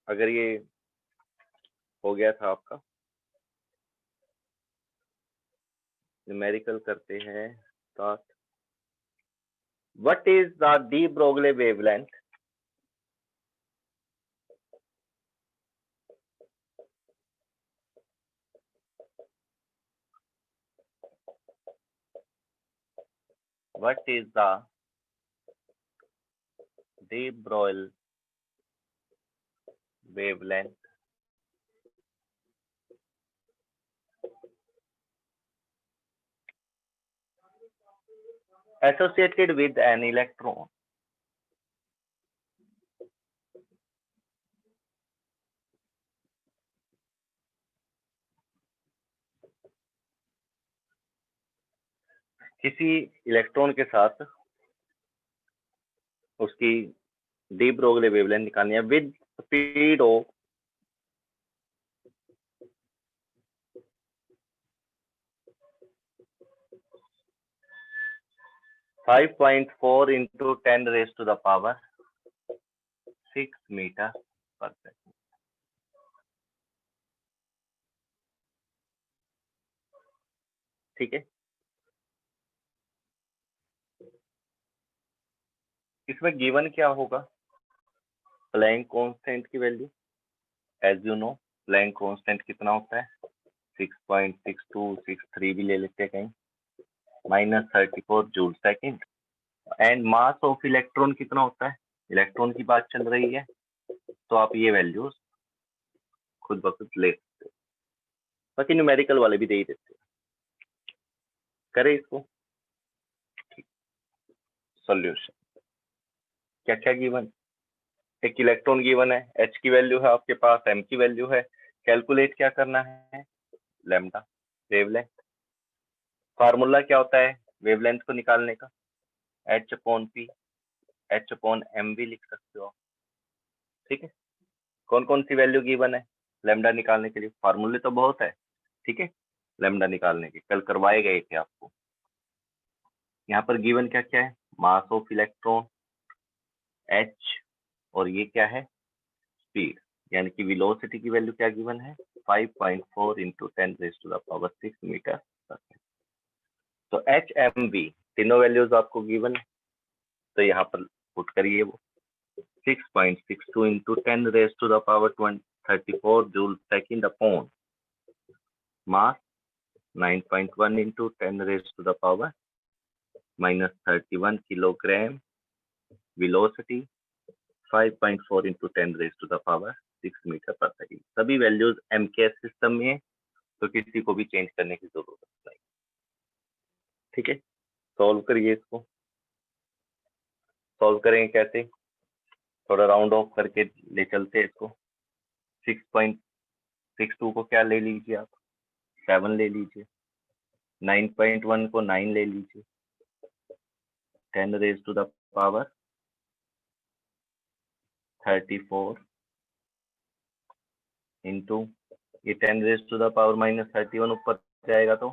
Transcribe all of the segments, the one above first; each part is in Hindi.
अगर ये हो गया था आपका, न्यूमेरिकल करते हैं start. What is the D Broglie wavelength? What is the de Broglie wavelength? Associated with an electron. किसी इलेक्ट्रॉन के साथ उसकी डी ब्रोगली वेवलेंथ निकालनी है with speed of 5.4 into 10 raised to the power 6 metre पर सेकंड। ठीक है, इसमें गिवन क्या होगा? प्लैंक कांस्टेंट की value, as you know Planck constant कितना होता है? 6.6263 भी ले लेते हैं कहीं, -34 joule second. And mass of electron कितना होता है? इलेक्ट्रॉन की बात चल रही है तो आप ये वैल्यूज खुद ब खुद ले सकते हो, बाकी न्यूमेरिकल वाले भी दे ही देते हैं। करें इसको। सॉल्यूशन क्या क्या गिवन? एक इलेक्ट्रॉन गिवन है, एच की वैल्यू है आपके पास, एम की वैल्यू है। कैलकुलेट क्या करना है? Lambda wavelength. फार्मूला क्या होता है वेवलेंथ को निकालने का? H/P, H/m भी लिख सकते हो। ठीक है, कौन कौन सी वैल्यू गिवन है लैम्डा निकालने के लिए? फार्मूले तो बहुत है, ठीक है, लैम्डा निकालने के कल करवाए गए थे आपको। यहाँ पर गिवन क्या क्या है? मास ऑफ इलेक्ट्रॉन h, और ये क्या है? स्पीड, यानी कि वेलोसिटी की वैल्यू क्या गिवन है? 5.4 into 10 raised to the power 6 metre पर सेकंड। तो HMV तीनों वैल्यूज आपको गिवन है, तो यहाँ पर पुट करिए वो 6.62 into 10 raised to the power 34 joule second upon mass 9.1 into 10 raised to the power -31 kilogram, velocity 5.4 into 10 raised to the power 6 metre पर सेकंड। सभी वैल्यूज MKS सिस्टम में है, तो किसी को भी चेंज करने की जरूरत नहीं। ठीक है, सॉल्व करिए इसको। सॉल्व करेंगे कैसे? थोड़ा राउंड ऑफ करके ले चलते हैं इसको। 6.62 को क्या ले लीजिए आप? 7 ले लीजिए। 9.1 को 9 ले लीजिए। 10 raise to the power 34 into ये 10 रेज टू द पावर -31 ऊपर जाएगा तो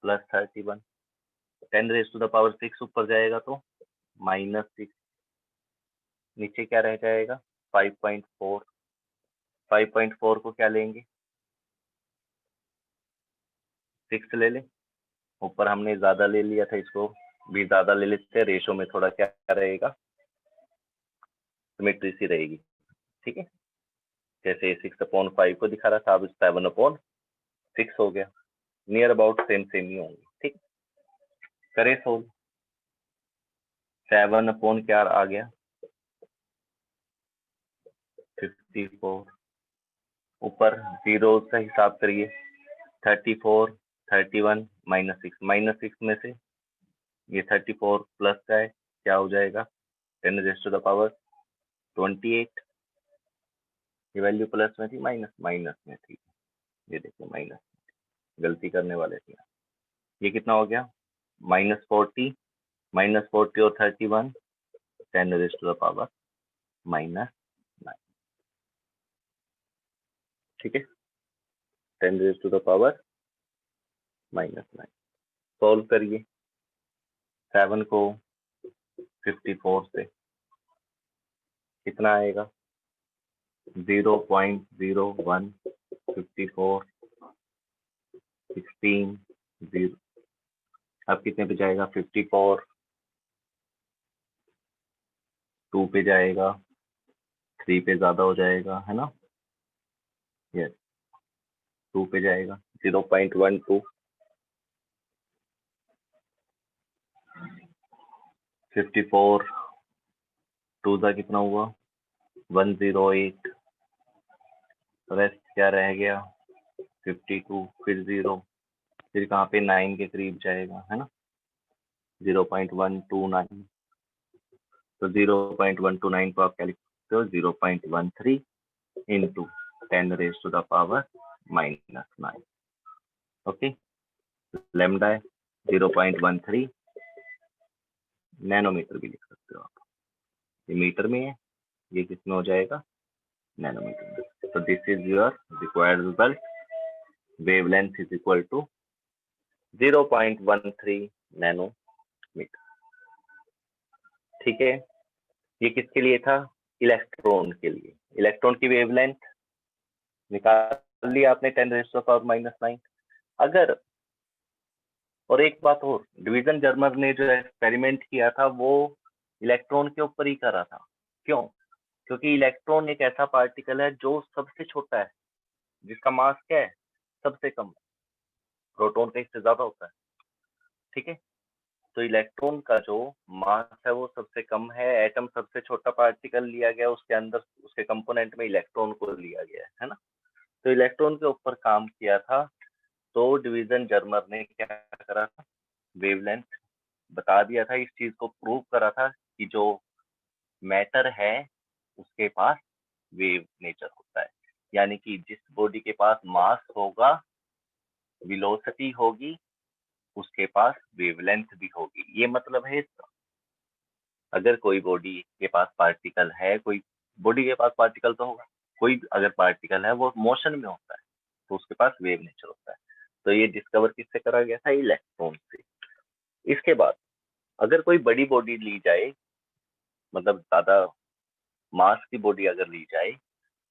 +31, 10 रेज टू द पावर 6 ऊपर जाएगा तो -6, नीचे क्या रह जाएगा? 5.4। 5.4 को क्या लेंगे? 6 ले लें, ऊपर हमने ज्यादा ले लिया था, इसको भी ज्यादा ले लेते हैं, रेशो में थोड़ा क्या रहेगा? सिमेट्री सी रहेगी। ठीक है, जैसे 6/5 को दिखा रहा था, अब 7/6 हो गया, नियर अबाउट सेम सेम ही होंगे। ठीक, करे सोल्व। 7/ क्या आ गया? 54। ऊपर जीरो का हिसाब करिए, 34, 31, -6 में से ये 34 प्लस का है, क्या हो जाएगा? 10 रेज़ टू द पावर 28। ये वैल्यू प्लस में थी, माइनस में थी, ये देखिए माइनस, गलती करने वाले थे। ये कितना हो गया? -40 और 31, 10 रेज़ टू द पावर -9। ठीक है, 10 raise to the power -9। Solve करिए। 7 को 54 से कितना आएगा 0.01 54 16 0। अब कितने पे जाएगा 54 2 पे जाएगा 3 पे ज्यादा हो जाएगा है ना। यस 2 पे जाएगा 0.12 54 2 का कितना हुआ 108 रेस्ट क्या रह गया 52 फिर 0 फिर कहाँ पे 9 के करीब जाएगा है ना 0.129 तो 0.129 को आप क्या लिख सकते हो 0.13 into 10 raise to the power -9। Okay lambda है 0.13 नैनोमीटर भी लिख सकते हो आप। ये मीटर में है ये किसमें हो जाएगा नैनोमीटर में। तो this is your required result wavelength is equal to 0.13 nanometre. ठीक है ये किसके लिए था इलेक्ट्रॉन के लिए। इलेक्ट्रॉन की वेवलेंथ निकाल लिया आपने 10 रेज़ टू द पावर -9। अगर और एक बात और डिवीजन जर्मर ने जो एक्सपेरिमेंट किया था वो इलेक्ट्रॉन के ऊपर ही करा था। क्यों क्योंकि इलेक्ट्रॉन एक ऐसा पार्टिकल है जो सबसे छोटा है जिसका मास क्या है सबसे कम प्रोटॉन का इससे ज्यादा होता है। ठीक है तो इलेक्ट्रॉन का जो मास है वो सबसे कम है। एटम सबसे छोटा पार्टिकल लिया गया उसके अंदर उसके कंपोनेंट में इलेक्ट्रॉन को लिया गया है ना। तो इलेक्ट्रॉन के ऊपर काम किया था तो डिवीजन जर्मर ने क्या करा था वेवलेंथ बता दिया था। इस चीज को प्रूव करा था कि जो मैटर है उसके पास वेव नेचर होता है। यानी कि जिस बॉडी के पास मास होगा वेलोसिटी होगी उसके पास वेवलेंथ भी होगी। ये मतलब है इसका। अगर कोई बॉडी के पास पार्टिकल है कोई बॉडी के पास पार्टिकल तो होगा कोई अगर पार्टिकल है वो मोशन में होता है तो उसके पास वेव नेचर होता है। तो ये डिस्कवर किससे करा गया था इलेक्ट्रॉन से। इसके बाद अगर कोई बड़ी बॉडी ली जाए मतलब ज्यादा मास की बॉडी अगर ली जाए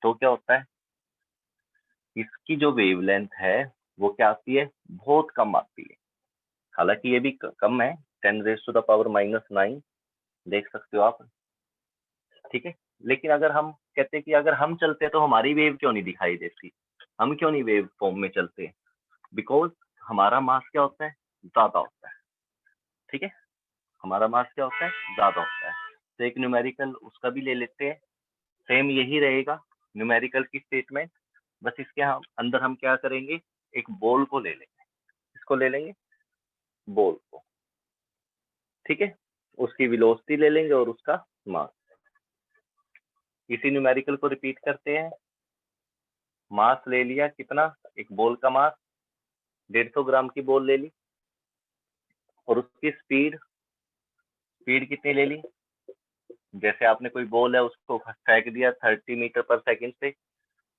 तो क्या होता है इसकी जो वेवलेंथ है वो क्या आती है बहुत कम आती है। हालांकि ये भी कम है 10 रेज़ टू द पावर -9 देख सकते हो आप। ठीक है लेकिन अगर हम कहते हैं कि अगर हम चलते तो हमारी वेव क्यों नहीं दिखाई देती हम क्यों नहीं वेव फॉर्म में चलते बिकॉज हमारा मास क्या होता है ज्यादा होता है। ठीक है हमारा मास क्या होता है ज्यादा होता है। तो एक न्यूमेरिकल उसका भी ले लेते हैं सेम यही रहेगा न्यूमेरिकल की स्टेटमेंट बस इसके अंदर हम क्या करेंगे एक बॉल को ले लेंगे। इसको ले लेंगे बॉल को। ठीक है उसकी वेलोसिटी ले लेंगे और उसका मास। इसी न्यूमेरिकल को रिपीट करते हैं। मास ले लिया कितना एक बॉल का मास 150 ग्राम की बॉल ले ली और उसकी स्पीड कितनी ले ली जैसे आपने कोई बॉल है उसको फेंक दिया 30 मीटर पर सेकंड से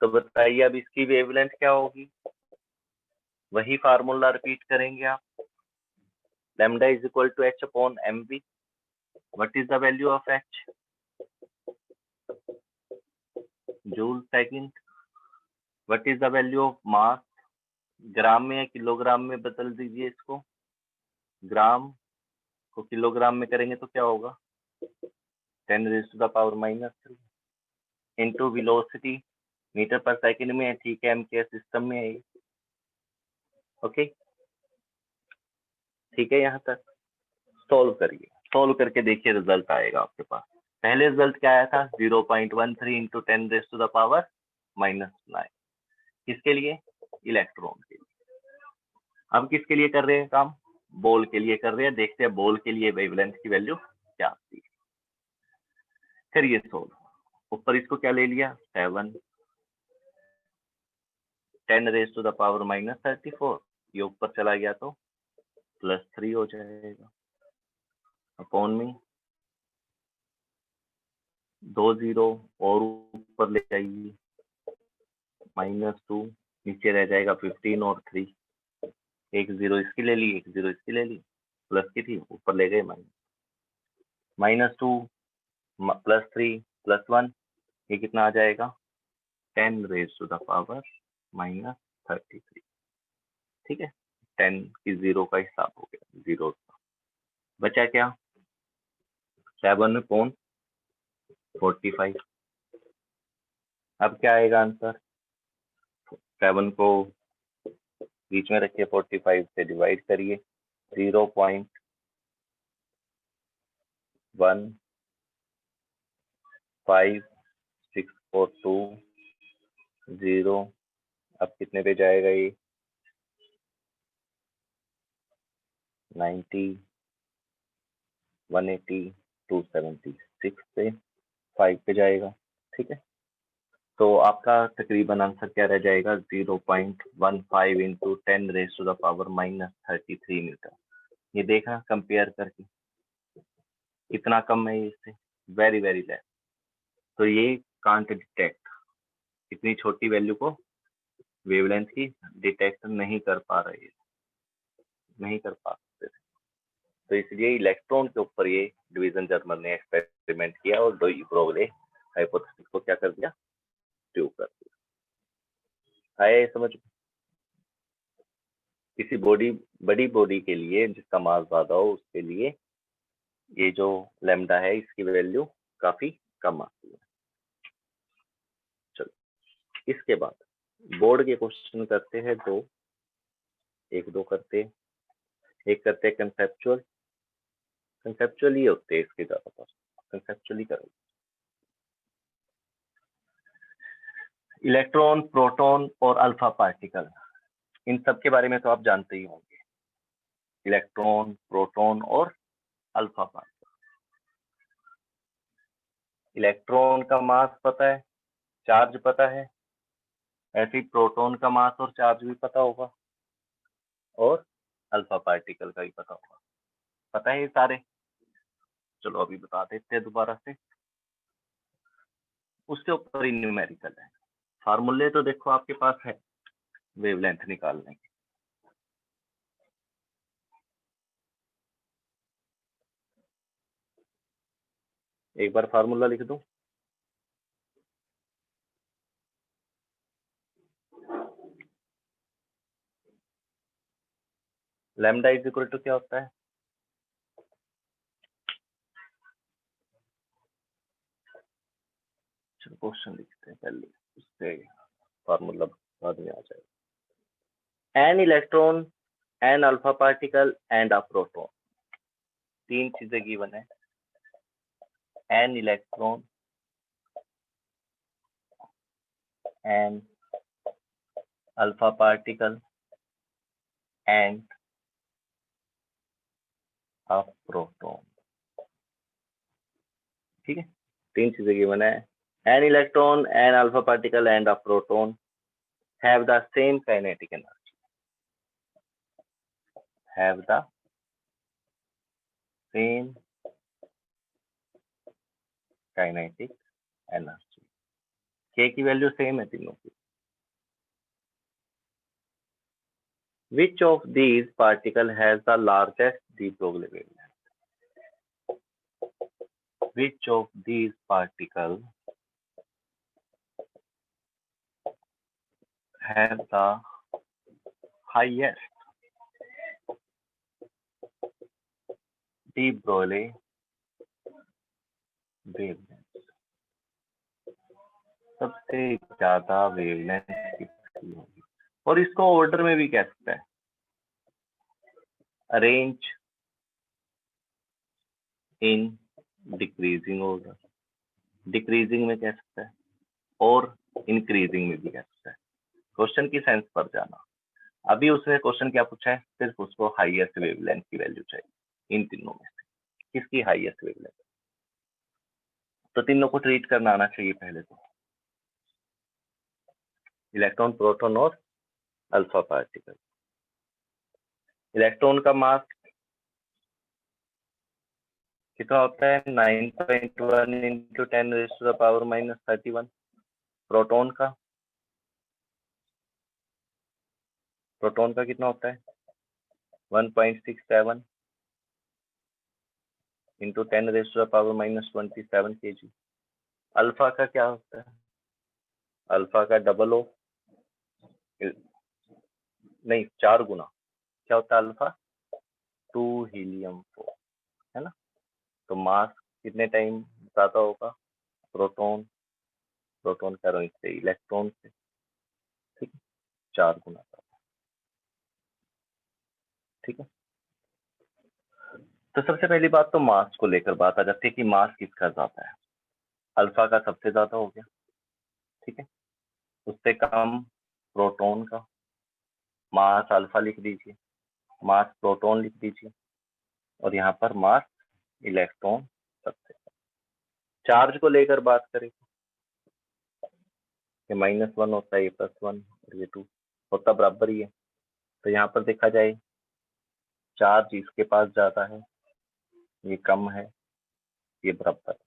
तो बताइए अब इसकी वेवलेंथ क्या होगी। वही फार्मूला रिपीट करेंगे आप lambda is equal to h upon mv। What is the value of h joule second. What is the value of mass gram में या किलोग्राम में बदल दीजिए इसको। ग्राम को किलोग्राम में करेंगे तो क्या होगा 10 raise to the power -3 into velocity metre पर सेकंड में है। ठीक है एमके सिस्टम में है। ओके ठीक है यहाँ तक सॉल्व करिए। सॉल्व करके देखिए रिजल्ट आएगा आपके पास। पहले रिजल्ट क्या आया था 0.13 into 10 raise to the power -9 किसके लिए इलेक्ट्रॉन के लिए। अब किसके लिए कर रहे हैं काम बॉल के लिए कर रहे हैं। देखते हैं बॉल के लिए वेवलेंथ की वैल्यू क्या आती है। करिए सॉल्व। ऊपर इसको क्या ले लिया 7 10 रेज़ टू द पावर -34 ये ऊपर चला गया तो +3 हो जाएगा अपॉन में 2 0 और ऊपर ले जाइए -2 नीचे रह जाएगा 15 और 3 एक 0 इसकी ले ली एक 0 इसकी ले ली प्लस की थी ऊपर ले गए -2 +3 +1, ये कितना आ जाएगा 10⁻³ -33। ठीक है, 10 की 0 का हिसाब हो गया, 0 बचा क्या 7/45। अब क्या आएगा आंसर, 7 को बीच में रखिए, 45 से डिवाइड करिए, 0.15642 अब कितने पे जाएगा ये 90, 180, 276 से 5 पे जाएगा। ठीक है, तो आपका तकरीबन आंसर क्या रह जाएगा 0.15 इंटू 10⁻³ मीटर। ये देखा कंपेयर करके इतना कम है इससे, वेरी वेरी लेस। तो ये कांट डिटेक्ट, इतनी छोटी वैल्यू को वेवलेंथ की डिटेक्ट नहीं कर पा रहे, नहीं कर पाते। तो इसलिए इलेक्ट्रॉन के ऊपर ये डिवीजन जर्मन ने एक्सपेरिमेंट किया और डे ब्रोगली हाइपोथेसिस को क्या कर दिया, प्रूव कर दिया। आया ये समझ? किसी बड़ी बॉडी के लिए जिसका मास ज्यादा हो उसके लिए ये जो लैम्डा है इसकी वैल्यू काफी कम आती है। चलो इसके बाद बोर्ड के क्वेश्चन करते हैं दो, एक दो करते हैं। एक करते हैं कंसेप्चुअल, कंसेप्चुअल ही होते हैं इसके ज्यादातर, कंसेप्चुअली करो। इलेक्ट्रॉन, प्रोटॉन और अल्फा पार्टिकल, इन सब के बारे में तो आप जानते ही होंगे। इलेक्ट्रॉन, प्रोटॉन और अल्फा पार्टिकल। इलेक्ट्रॉन का मास पता है, चार्ज पता है, ऐसे ही प्रोटॉन का मास और चार्ज भी पता होगा और अल्फा पार्टिकल का भी पता होगा। पता है ये सारे? चलो अभी बता देते हैं दोबारा से, उसके ऊपर ही न्यूमेरिकल है। फार्मूले तो देखो आपके पास है वेवलेंथ निकालने के। एक बार फार्मूला लिख दो। लैम्डा इज इक्वल टू क्या होता है, चलो क्वेश्चन लिखते हैं पहले, उससे फार्मूला बाद में आ जाएगा। An electron, an alpha particle and a proton, तीन चीजें गिवन है। An electron, an alpha particle and a proton. ठीक है, तीन चीजें गिवन है। An electron, an alpha particle and a proton have the same kinetic energy, have the same kinetic energy। k की वैल्यू सेम है तीनों की। Which of these particle has the largest de Broglie wavelength? Which of these particle has the highest de Broglie wavelength? सबसे ज्यादा वेवलेंथ किसकी होगी? और इसको ऑर्डर में भी कह सकते हैं, arrange in decreasing order, decreasing में कह सकता है और इंक्रीजिंग में भी कह सकता है। क्वेश्चन की सेंस पर जाना। अभी उसने क्वेश्चन क्या पूछा है, सिर्फ उसको हाईएस्ट वेवलेंथ की वैल्यू चाहिए। इन तीनों में से किसकी हाईएस्ट वेवलेंथ? तो तीनों को ट्रीट करना आना चाहिए पहले तो, इलेक्ट्रॉन, प्रोटॉन और अल्फा पार्टिकल। इलेक्ट्रॉन का मास कितना होता है 9.1 इंटू 10⁻⁻31। प्रोटॉन का कितना होता है 1.67 इंटू 10⁻⁻27 kg। अल्फा का क्या होता है? अल्फा का डबल हो, नहीं 4 गुना क्या होता है अल्फा? 2 हीलियम 4, है ना? तो मास कितने टाइम ज्यादा होगा? प्रोटॉन, प्रोटॉन कह रहा हूँ इससे, इलेक्ट्रॉन से, ठीक है, 4 गुना ज्यादा, ठीक है। तो सबसे पहली बात तो मास को लेकर बात आ जाती है कि मास किसका ज्यादा है। अल्फा का सबसे ज्यादा हो गया, ठीक है। उससे कम प्रोटॉन का, मास अल्फा लिख दीजिए, मास प्रोटॉन लिख दीजिए, और यहाँ पर मास इलेक्ट्रॉन सबसे। चार्ज को लेकर बात करें, ये -1 होता है, ये +1 और ये 2 होता बराबर ही है। तो यहाँ पर देखा जाए चार्ज इसके पास ज्यादा है, ये कम है, ये बराबर है।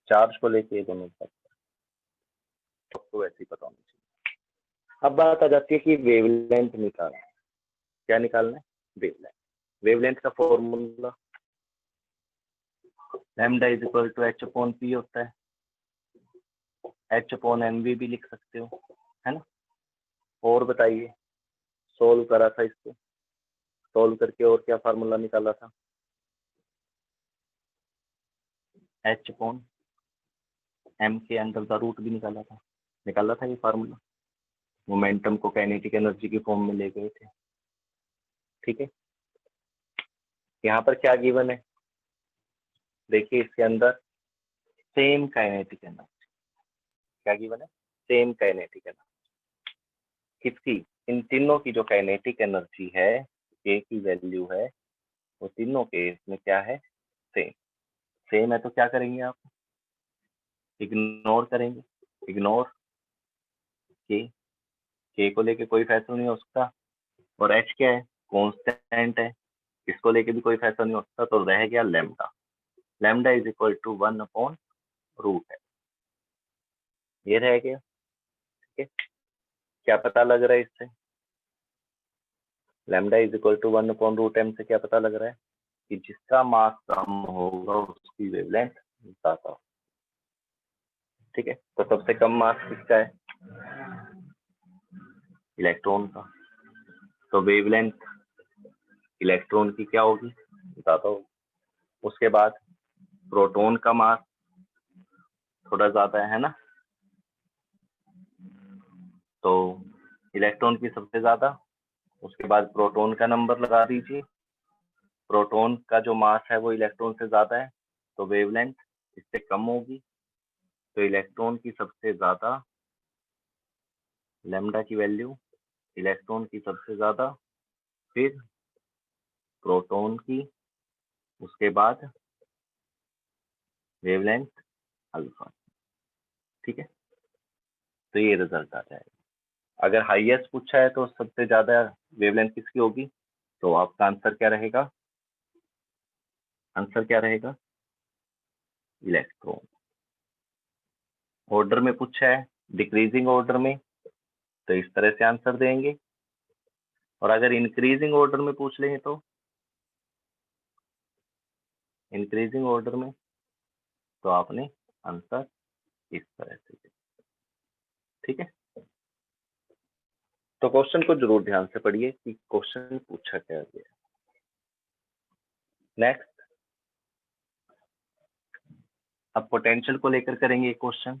चार्ज को लेके ये दोनों बराबर, तो वैसे ही पता होना चाहिए। अब बात आ जाती है कि वेवलेंथ निकालना है। क्या निकालना है? वेवलेंथ। वेवलेंथ का formula lambda is equal to h/p होता है, h/mv भी लिख सकते हो, है ना? और बताइए, सोल्व करा था इसको, सोल्व करके और क्या फार्मूला निकाला था? h/m के अंदर का रूट भी निकाला था ये फार्मूला। मोमेंटम को काइनेटिक एनर्जी की फॉर्म में ले गए थे, ठीक है। यहाँ पर क्या गिवन है? देखिए इसके अंदर सेम काइनेटिक एनर्जी, क्या गिवन है? Same kinetic energy. किसकी? इन तीनों की जो काइनेटिक एनर्जी है, ए की वैल्यू है, वो तीनों केस में क्या है? सेम। सेम है तो क्या करेंगे आप? इग्नोर करेंगे, इग्नोर के को लेके कोई फैसला नहीं हो सकता, और एच क्या है? कांस्टेंट है, इसको लेके भी कोई फैसला नहीं हो सकता, तो रह गया lambda. Lambda is equal to 1/रूट है, ये रह गया, ठीक है। क्या पता लग रहा है इससे? Lambda is equal to 1/√m से क्या पता लग रहा है? कि जिसका मास कम होगा उसकी वेवलेंथ ज्यादा हो, ठीक है। तो सबसे कम मास किसका है? इलेक्ट्रॉन का। तो वेवलेंथ इलेक्ट्रॉन की क्या होगी? ज्यादा होगी। उसके बाद प्रोटॉन का मास थोड़ा ज्यादा है ना, तो इलेक्ट्रॉन की सबसे ज्यादा। उसके बाद प्रोटॉन का नंबर लगा दीजिए, प्रोटॉन का जो मास है वो इलेक्ट्रॉन से ज्यादा है, तो वेवलेंथ इससे कम होगी, तो इलेक्ट्रॉन की सबसे ज्यादा, लैम्डा की वैल्यू इलेक्ट्रॉन की सबसे ज्यादा, फिर प्रोटॉन की, उसके बाद वेवलेंथ अल्फा, ठीक है। तो ये रिजल्ट आ जाएगा। अगर हाईएस्ट पूछा है तो सबसे ज्यादा वेवलेंथ किसकी होगी, तो आपका आंसर क्या रहेगा? आंसर क्या रहेगा? इलेक्ट्रॉन। ऑर्डर में पूछा है, डिक्रीजिंग ऑर्डर में, तो इस तरह से आंसर देंगे, और अगर इंक्रीजिंग ऑर्डर में पूछ लें तो इंक्रीजिंग ऑर्डर में, तो आपने आंसर इस तरह से, ठीक है। तो क्वेश्चन को जरूर ध्यान से पढ़िए कि क्वेश्चन पूछा क्या गया। नेक्स्ट, अब पोटेंशियल को लेकर करेंगे एक क्वेश्चन।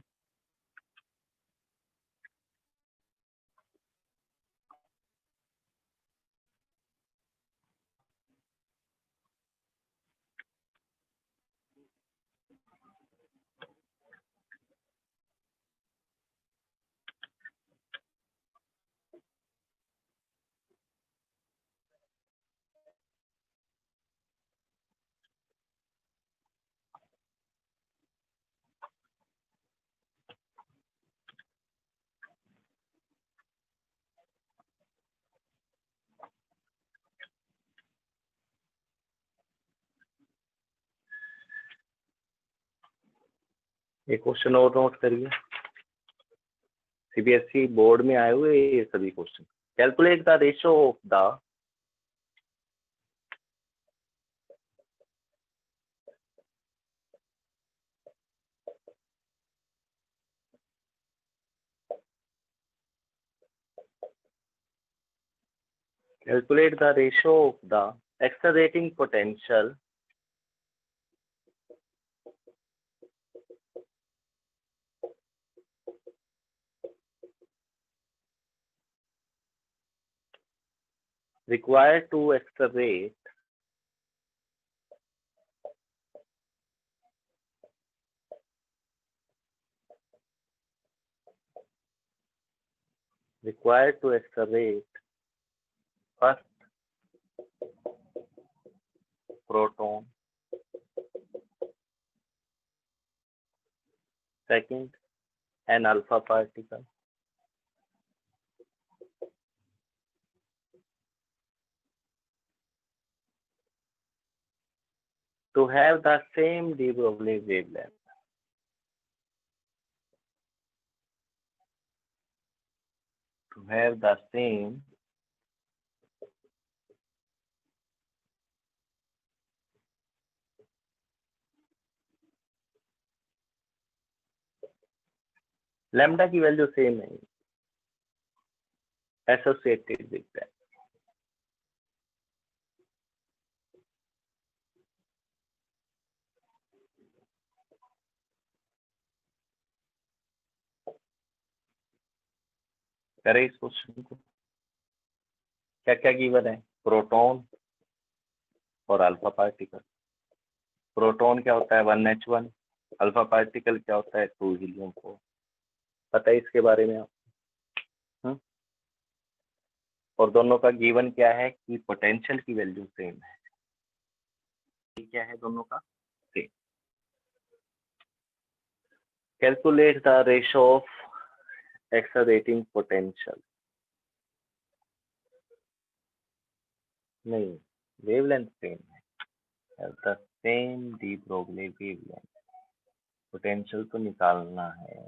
एक क्वेश्चन और नोट करिए, सीबीएसई बोर्ड में आए हुए ये सभी question. Calculate the ratio of the Calculate the ratio of the accelerating potential required to accelerate first proton, second an alpha particle, to have the same de Broglie wavelength. To have the same lambda की वैल्यू सेम है एसोसिएटेड विद दैट. करें इस क्वेश्चन को. क्या क्या गिवन है? प्रोटॉन और अल्फा पार्टिकल. प्रोटॉन क्या होता है? 1H1. अल्फा पार्टिकल क्या होता है? 2 हीलियम 4. पता है इसके बारे में आप? और दोनों का गिवन क्या है कि पोटेंशियल की वैल्यू सेम है. क्या है दोनों का? Same. Calculate the ratio of accelerating potential. नहीं, वेवलेंथ सेम है. The same D Broglie wavelength. Potential तो निकालना है.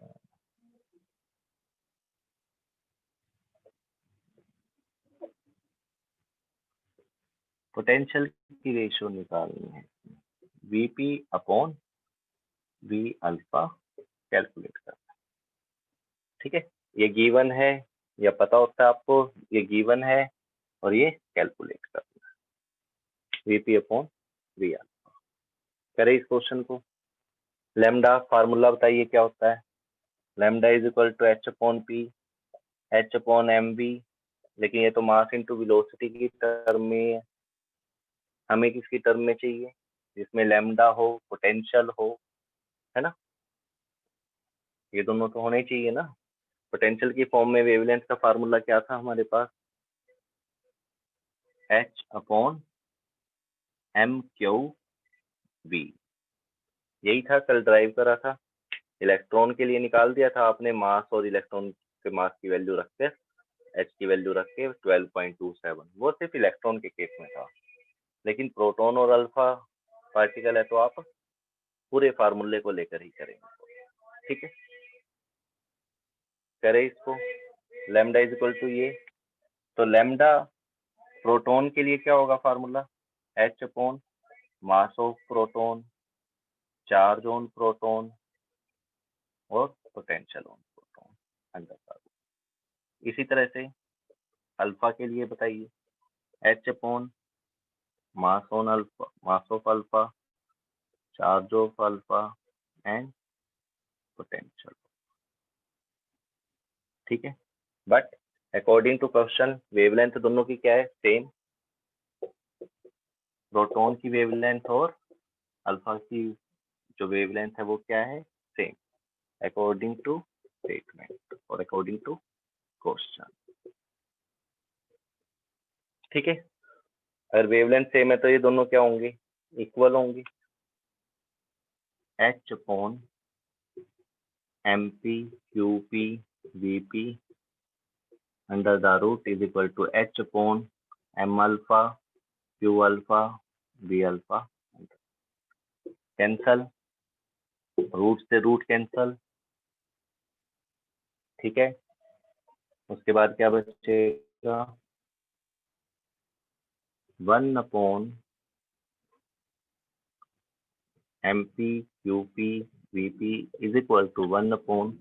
पोटेंशियल की रेशियो निकालनी है. VP upon v alpha calculate करना. ठीक है, ये गिवन है या पता होता है आपको. ये गिवन है और ये कैलकुलेट करना. VP upon v alpha. करें इस क्वेश्चन को. लैम्डा फार्मूला बताइए क्या होता है. Lambda is equal to h upon p, h upon m v. लेकिन ये तो मास इंटू वेलोसिटी की टर्म में है. हमें किसकी टर्म में चाहिए? जिसमें लैम्डा हो, पोटेंशियल हो, है ना. ये दोनों तो होने चाहिए ना. पोटेंशियल की फॉर्म में वेवलेंथ का फार्मूला क्या था हमारे पास? H upon M Q V. यही था, कल ड्राइव करा था. इलेक्ट्रॉन के लिए निकाल दिया था आपने मास, और इलेक्ट्रॉन के मास की वैल्यू रख के, एच की वैल्यू रख के 12.27. वो सिर्फ इलेक्ट्रॉन के केस में था. लेकिन प्रोटॉन और अल्फा पार्टिकल है तो आप पूरे फार्मूले को लेकर ही करेंगे. ठीक है, करें इसको. लैम्डा इज इक्वल टू ये. तो लैम्डा प्रोटॉन के लिए क्या होगा formula? H upon mass of proton, charge on proton और पोटेंशियल ऑन प्रोटॉन अंडर का. इसी तरह से अल्फा के लिए बताइए. H upon mass on alpha, mass of alpha, charge of alpha and potential. ठीक है, but according to question wavelength दोनों की क्या है? सेम. प्रोटॉन की वेवलेंथ और अल्फा की जो वेवलेंथ है वो क्या है? सेम. अकॉर्डिंग टू स्टेटमेंट और अकॉर्डिंग टू क्वेश्चन. ठीक है, अगर वेवलेंथ सेम है तो ये दोनों क्या होंगे? इक्वल होंगे. H upon m p q p v p under the root is equal to h upon m alpha q alpha v alpha. Cancel, root से रूट कैंसल. ठीक है, उसके बाद क्या बचेगा? 1 upon m p q p v p is equal to 1 upon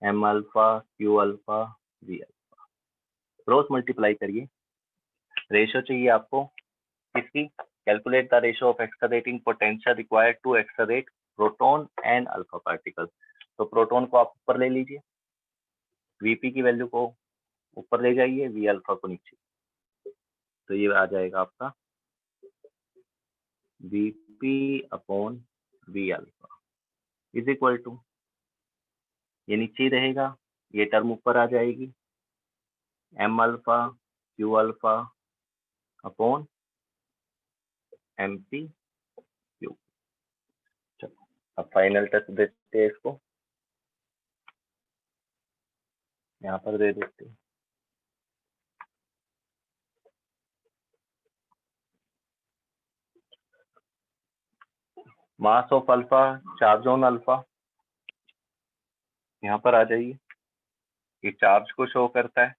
m alpha q alpha v alpha. Cross multiply करिए. रेशो चाहिए आपको किसकी? Calculate the ratio of accelerating potential required to accelerate proton and alpha particle. तो प्रोटॉन को आप ऊपर ले लीजिए, वीपी की वैल्यू को ऊपर ले जाइए, वी अल्फा को नीचे, तो ये आ जाएगा आपका v p upon v alpha is equal to, ये नीचे ही रहेगा, ये टर्म ऊपर आ जाएगी, m alpha q alpha upon m p q. चलो अब फाइनल टच देते हैं इसको, यहाँ पर दे देते हैं। मास of alpha, charge on alpha, यहाँ पर आ जाइए, ये चार्ज को शो करता है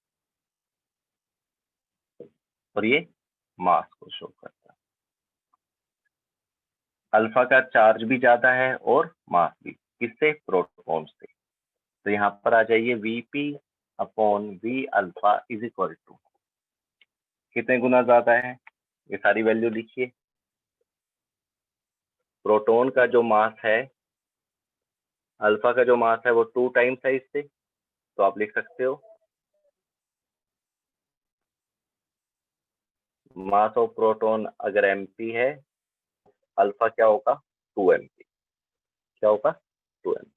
और ये मास को शो करता है। अल्फा का चार्ज भी ज्यादा है और मास भी, किससे? प्रोटॉन से। तो यहाँ पर आ जाइए v p upon v alpha is equal to, कितने गुना ज्यादा है, ये सारी वैल्यू लिखिए। प्रोटॉन का जो मास है, अल्फा का जो मास है वो 2 टाइम्स है इससे, तो आप लिख सकते हो मास ऑफ प्रोटॉन अगर mp है, अल्फा क्या होगा? 2mp, क्या होगा? 2mp।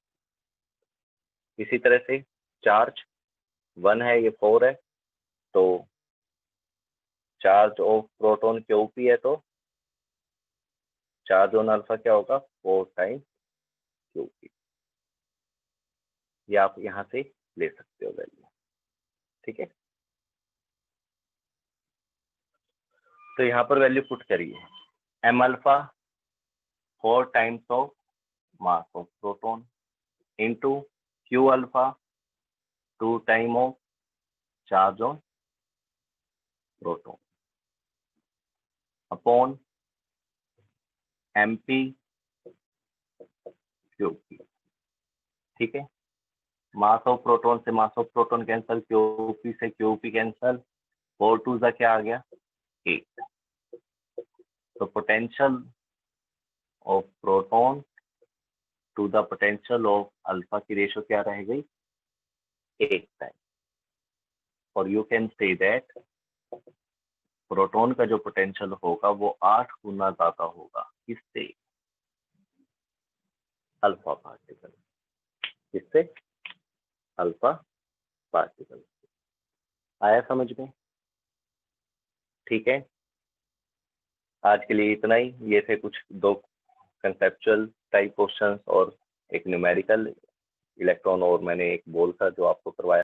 इसी तरह से चार्ज 1 है, ये 4 है, तो चार्ज ऑफ प्रोटॉन क्यूपी है, तो चार्ज ऑन अल्फा क्या होगा? 4 टाइम्स क्यूपी। ये आप यहाँ से ले सकते हो वैल्यू, ठीक है। तो यहाँ पर वैल्यू पुट करिए, m alpha 4 times of mass of proton into q alpha 2 time of charge on proton upon mp q p, ठीक है। मास ऑफ प्रोटॉन से mass of proton cancel, q p से क्यूपी कैंसल, 4 2 जा क्या आ गया? 8। तो potential of proton to the potential of alpha की रेशो क्या रह गई? 8 टाइम। और you can say that proton का जो पोटेंशियल होगा वो 8 गुना ज्यादा होगा, किससे? अल्फा पार्टिकल, किससे? Alpha particle. आया समझ में? ठीक है, आज के लिए इतना ही। ये थे कुछ 2 कंसेप्चुअल टाइप क्वेश्चंस और एक न्यूमेरिकल इलेक्ट्रॉन, और मैंने एक बोल था जो आपको करवाया।